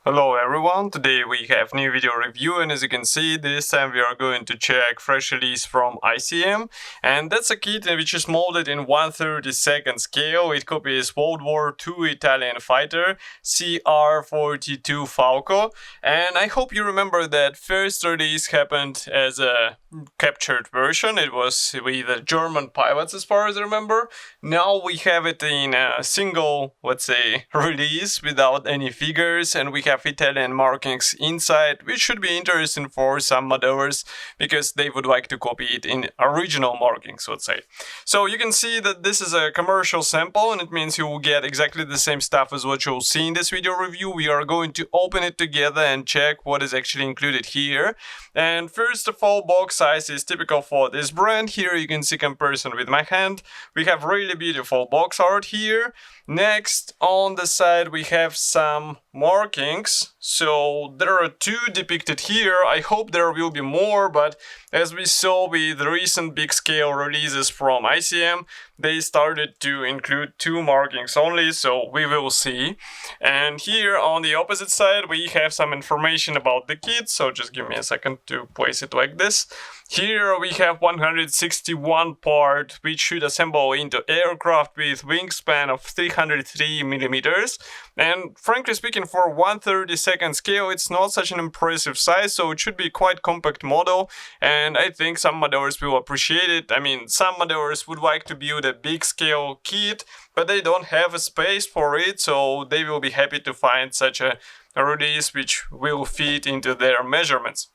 Hello everyone, today we have new video review, and as you can see, this time we are going to check fresh release from ICM, and that's a kit which is molded in 1/32 scale. It copies World War II Italian fighter CR.42 Falco, and I hope you remember that first release happened as a captured version. It was with the German pilots as far as I remember. Now we have it in a single, let's say, release without any figures, and we have Italian markings inside, which should be interesting for some modelers because they would like to copy it in original markings, let's say. So you can see that this is a commercial sample, and it means you will get exactly the same stuff as what you'll see in this video review. We are going to open it together and check what is actually included here. And first of all, box size is typical for this brand. Here you can see comparison with my hand. We have really beautiful box art here. Next, on the side we have some markings. So there are two depicted here. I hope there will be more, but as we saw with recent big scale releases from ICM, they started to include two markings only, so we will see. And here on the opposite side we have some information about the kit, so just give me a second to place it like this. Here we have 161 part, which should assemble into aircraft with wingspan of 303 millimeters. And frankly speaking, for 1/32 scale, it's not such an impressive size, so it should be quite compact model. And I think some modelers will appreciate it. I mean, some modelers would like to build a big scale kit, but they don't have a space for it, so they will be happy to find such a release which will fit into their measurements.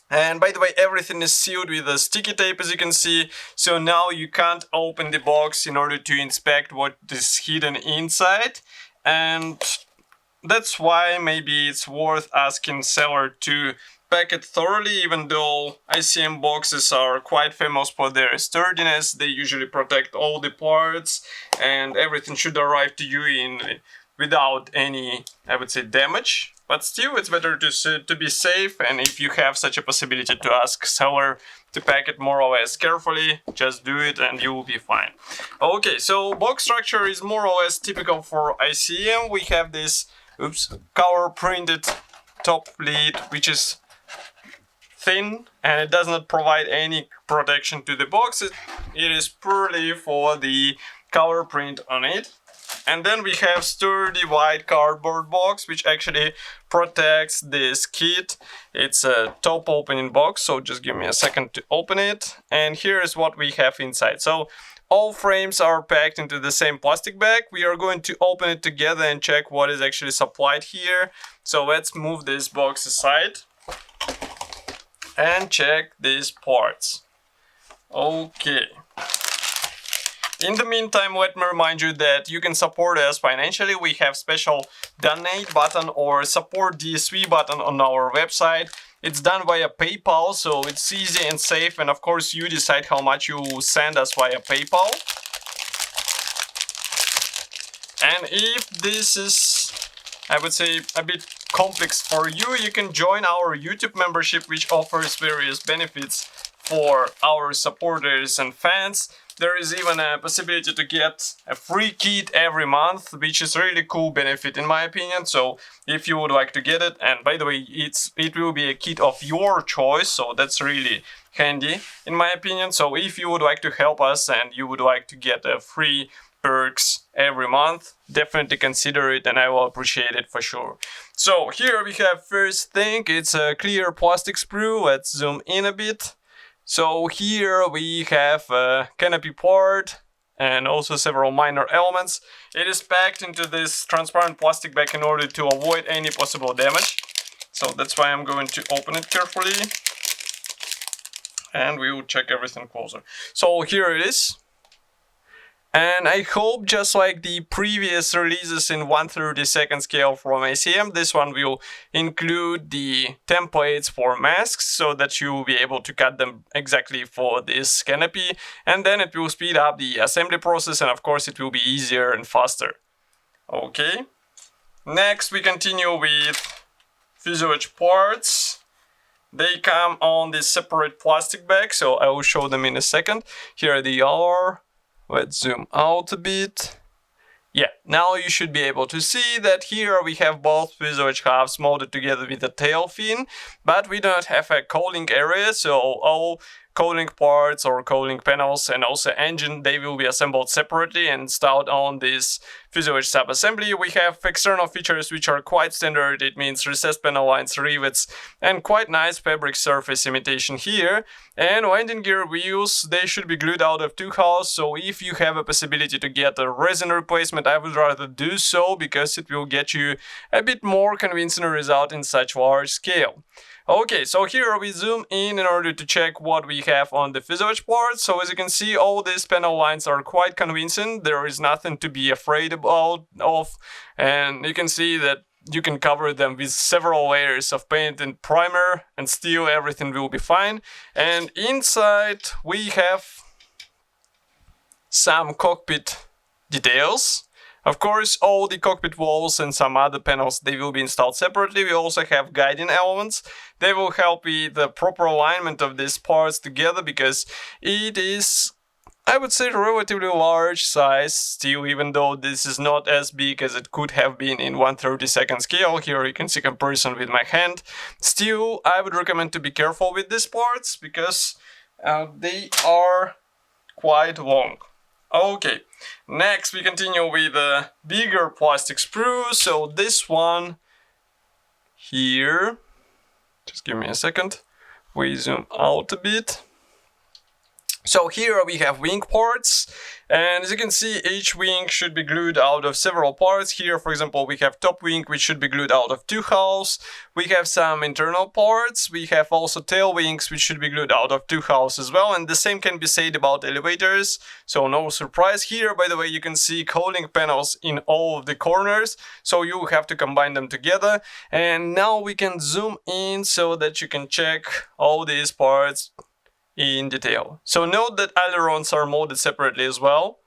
And by the way, everything is sealed with a sticky tape, as you can see, so now you can't open the box in order to inspect what is hidden inside. And that's why maybe it's worth asking seller to pack it thoroughly. Even though ICM boxes are quite famous for their sturdiness, they usually protect all the parts and everything should arrive to you without any, I would say, damage. But still, it's better to be safe, and if you have such a possibility to ask seller to pack it more or less carefully, just do it and you will be fine. Okay, so box structure is more or less typical for ICM. We have this color printed top lid, which is thin and it does not provide any protection to the box. It is purely for the color print on it. And then we have sturdy white cardboard box, which actually protects this kit. It's a top opening box, so just give me a second to open it. And here is what we have inside. So all frames are packed into the same plastic bag. We are going to open it together and check what is actually supplied here. So let's move this box aside and check these parts. Okay. In the meantime, let me remind you that you can support us financially. We have special donate button or support DSV button on our website. It's done via PayPal, so it's easy and safe, and of course you decide how much you send us via PayPal. And if this is, I would say, a bit complex for you, you can join our YouTube membership, which offers various benefits for our supporters and fans. There is even a possibility to get a free kit every month, which is really cool benefit in my opinion. So if you would like to get it, and by the way, it will be a kit of your choice, so that's really handy in my opinion. So if you would like to help us and you would like to get a free perks every month, definitely consider it and I will appreciate it for sure. So here we have first thing, it's a clear plastic sprue. Let's zoom in a bit. So here we have a canopy part and also several minor elements. It is packed into this transparent plastic bag in order to avoid any possible damage. So that's why I'm going to open it carefully and we will check everything closer. So here it is. And I hope, just like the previous releases in 1/32 scale from ICM, this one will include the templates for masks so that you will be able to cut them exactly for this canopy, and then it will speed up the assembly process and of course it will be easier and faster. Okay, next we continue with fuselage parts. They come on this separate plastic bag, so I will show them in a second. Here they are. Let's zoom out a bit. Yeah, now you should be able to see that here we have both fuselage halves molded together with the tail fin, but we don't have a cooling area, so all cooling parts or cooling panels and also engine, they will be assembled separately and installed on this fuselage sub-assembly. We have external features which are quite standard. It means recessed panel lines, rivets, and quite nice fabric surface imitation here. And landing gear wheels, they should be glued out of two hulls, so if you have a possibility to get a resin replacement, I would rather do so, because it will get you a bit more convincing result in such large scale. Okay, so here we zoom in order to check what we have on the fuselage part. So as you can see, all these panel lines are quite convincing. There is nothing to be afraid of, and you can see that you can cover them with several layers of paint and primer, and still everything will be fine. And inside we have some cockpit details. Of course, all the cockpit walls and some other panels, they will be installed separately. We also have guiding elements. They will help with the proper alignment of these parts together, because it is, I would say, relatively large size still, even though this is not as big as it could have been in 1/32 scale. Here you can see comparison with my hand. Still, I would recommend to be careful with these parts, because they are quite long. Okay, next we continue with a bigger plastic sprue. So this one here, just give me a second, we zoom out a bit. So here we have wing parts, and as you can see, each wing should be glued out of several parts. Here, for example, we have top wing, which should be glued out of two hulls. We have some internal parts. We have also tail wings, which should be glued out of two hulls as well. And the same can be said about elevators, so no surprise here. By the way, you can see cooling panels in all of the corners, so you have to combine them together. And now we can zoom in so that you can check all these parts in detail. So note that ailerons are molded separately as well.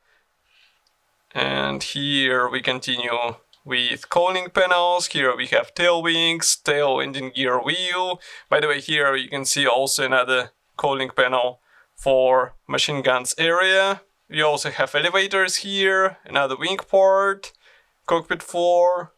And here we continue with cooling panels. Here we have tail wings, tail engine gear wheel. By the way, here you can see also another cooling panel for machine guns area. We also have elevators here, another wing part, cockpit floor.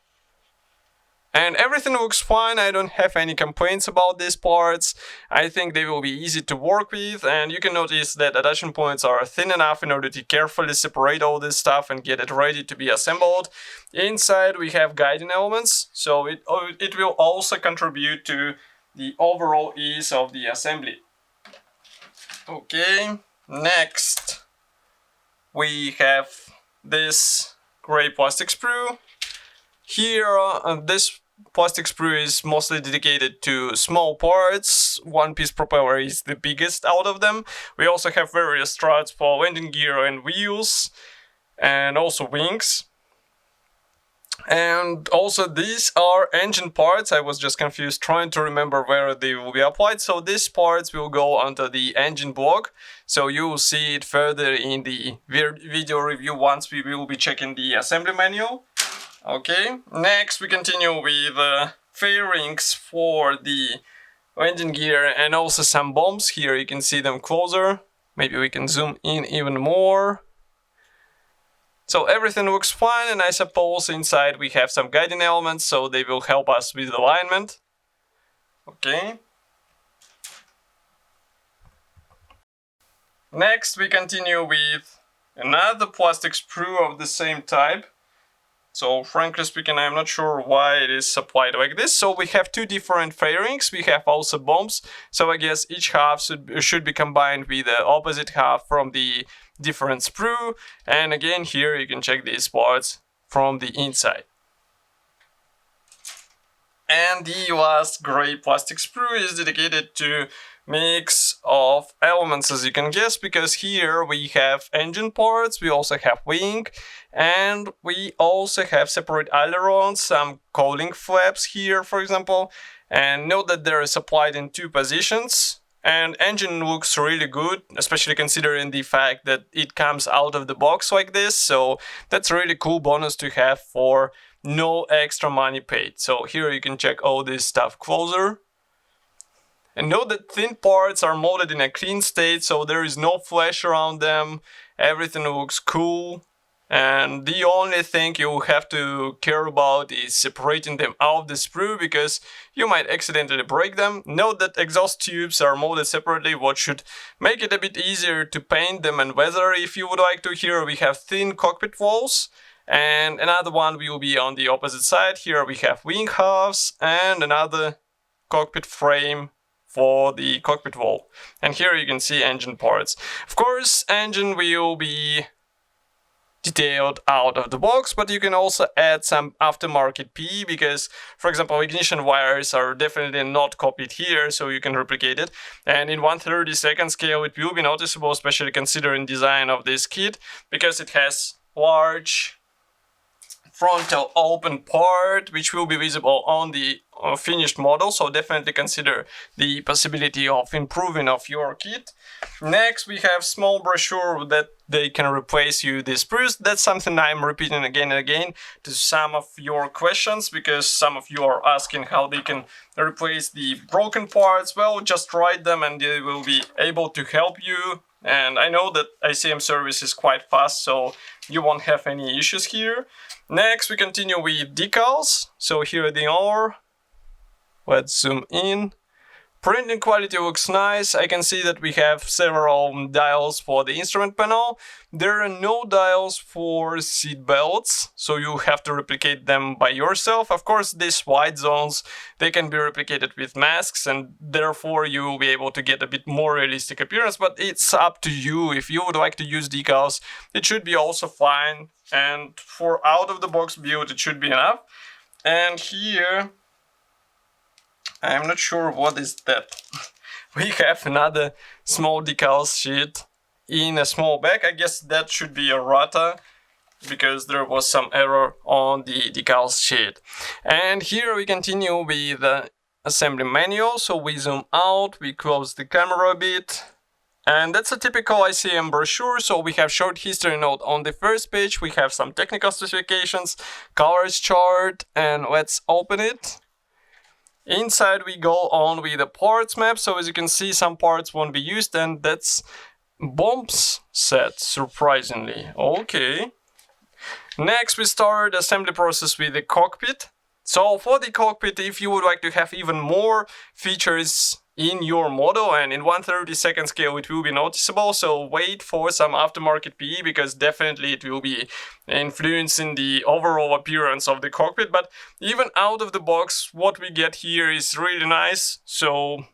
And everything looks fine. I don't have any complaints about these parts. I think they will be easy to work with, and you can notice that attachment points are thin enough in order to carefully separate all this stuff and get it ready to be assembled. Inside we have guiding elements, so it will also contribute to the overall ease of the assembly. Okay, next we have this gray plastic sprue. Here, this plastic sprue is mostly dedicated to small parts. One-piece propeller is the biggest out of them. We also have various struts for landing gear and wheels, and also wings. And also these are engine parts. I was just confused trying to remember where they will be applied. So these parts will go onto the engine block. So you will see it further in the video review once we will be checking the assembly manual. Okay, next we continue with fairings for the landing gear and also some bombs. Here you can see them closer. Maybe we can zoom in even more. So everything looks fine, and I suppose inside we have some guiding elements, so they will help us with alignment. Okay. Next we continue with another plastic sprue of the same type. So frankly speaking, I'm not sure why it is applied like this. So we have two different fairings. We have also bombs. So I guess each half should be combined with the opposite half from the different sprue. And again, here you can check these parts from the inside. And the last gray plastic sprue is dedicated to mix of elements, as you can guess, because here we have engine parts, we also have wing, and we also have separate ailerons, some cooling flaps here, for example. And note that there is applied in two positions, and engine looks really good, especially considering the fact that it comes out of the box like this. So that's a really cool bonus to have for no extra money paid. So here you can check all this stuff closer. And note that thin parts are molded in a clean state, so there is no flash around them. Everything looks cool. And the only thing you have to care about is separating them out of the sprue, because you might accidentally break them. Note that exhaust tubes are molded separately, what should make it a bit easier to paint them and weather if you would like to. Here we have thin cockpit walls, and another one will be on the opposite side. Here we have wing halves and another cockpit frame for the cockpit wall. And here you can see engine parts. Of course, engine will be detailed out of the box, but you can also add some aftermarket PE, because, for example, ignition wires are definitely not copied here, so you can replicate it. And in 1/32 scale, it will be noticeable, especially considering design of this kit, because it has large frontal open part, which will be visible on the finished model, so definitely consider the possibility of improving of your kit. Next, we have small brochure that they can replace you the sprues. That's something I'm repeating again and again to some of your questions, because some of you are asking how they can replace the broken parts. Well, just write them and they will be able to help you. And I know that ICM service is quite fast, so you won't have any issues here. Next, we continue with decals. So here they are. Let's zoom in. Printing quality looks nice. I can see that we have several dials for the instrument panel. There are no dials for seat belts, so you have to replicate them by yourself. Of course, these white zones, they can be replicated with masks, and therefore you will be able to get a bit more realistic appearance, but it's up to you. If you would like to use decals, it should be also fine, and for out-of-the-box build, it should be enough. And here, I'm not sure what is that. We have another small decals sheet in a small bag. I guess that should be a rata, because there was some error on the decals sheet. And here we continue with the assembly manual. So we zoom out, we close the camera a bit. And that's a typical ICM brochure. So we have short history note on the first page. We have some technical specifications, colors chart, and let's open it. Inside we go on with the parts map, so as you can see some parts won't be used, and that's bombs set, surprisingly. Okay. Next we start assembly process with the cockpit. So for the cockpit, if you would like to have even more features in your model, and in 1/32 scale it will be noticeable, so wait for some aftermarket PE, because definitely it will be influencing the overall appearance of the cockpit. But even out of the box, what we get here is really nice. So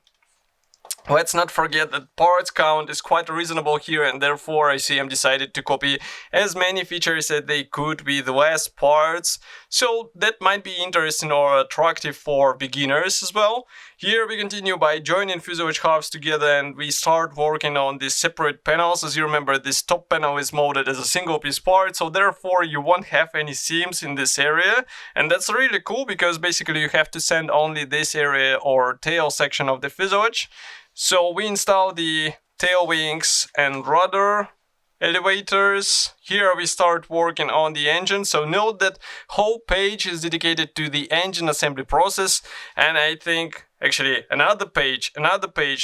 let's not forget that parts count is quite reasonable here, and therefore ICM decided to copy as many features as they could with less parts. So that might be interesting or attractive for beginners as well. Here we continue by joining fuselage halves together, and we start working on these separate panels. As you remember, this top panel is molded as a single piece part, so therefore you won't have any seams in this area. And that's really cool, because basically you have to sand only this area or tail section of the fuselage. So we install the tail wings and rudder elevators. Here we start working on the engine. So note that whole page is dedicated to the engine assembly process, and I think actually another page.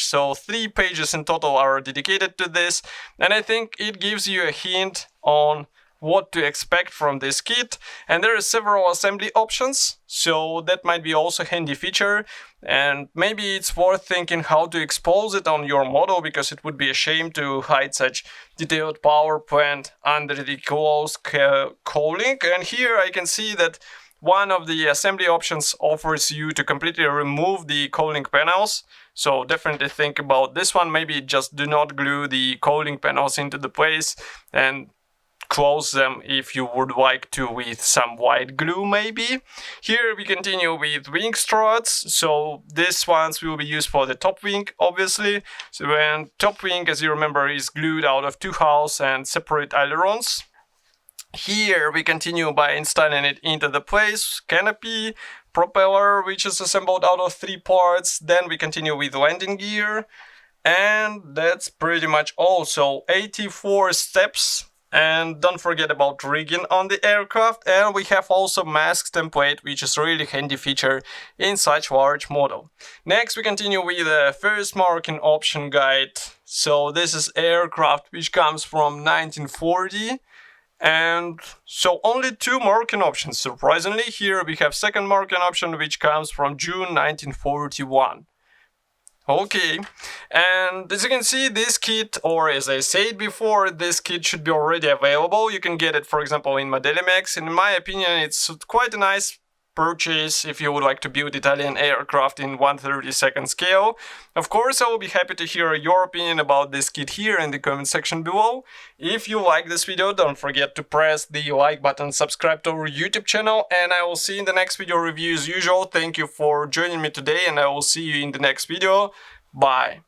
So 3 pages in total are dedicated to this, and I think it gives you a hint on what to expect from this kit. And there are several assembly options, so that might be also a handy feature. And maybe it's worth thinking how to expose it on your model, because it would be a shame to hide such detailed power plant under the closed cowling. And here I can see that one of the assembly options offers you to completely remove the cowling panels. So definitely think about this one. Maybe just do not glue the cowling panels into the place, and close them if you would like to with some white glue maybe. Here we continue with wing struts. So these ones will be used for the top wing, obviously. So when top wing, as you remember, is glued out of 2 hulls and separate ailerons. Here we continue by installing it into the place, canopy, propeller, which is assembled out of 3 parts. Then we continue with landing gear, and that's pretty much all. So 84 steps. And don't forget about rigging on the aircraft, and we have also mask template, which is really handy feature in such large model. Next we continue with the first marking option guide. So this is aircraft which comes from 1940, And so only 2 marking options. Surprisingly, here we have second marking option, which comes from June 1941. Okay, and as you can see, this kit, or as I said before, this kit should be already available. You can get it, for example, in Modelimex. In my opinion, it's quite a nice purchase if you would like to build Italian aircraft in 1/32 scale. Of course, I will be happy to hear your opinion about this kit here in the comment section below. If you like this video, don't forget to press the like button, subscribe to our YouTube channel, and I will see you in the next video review as usual. Thank you for joining me today, and I will see you in the next video. Bye.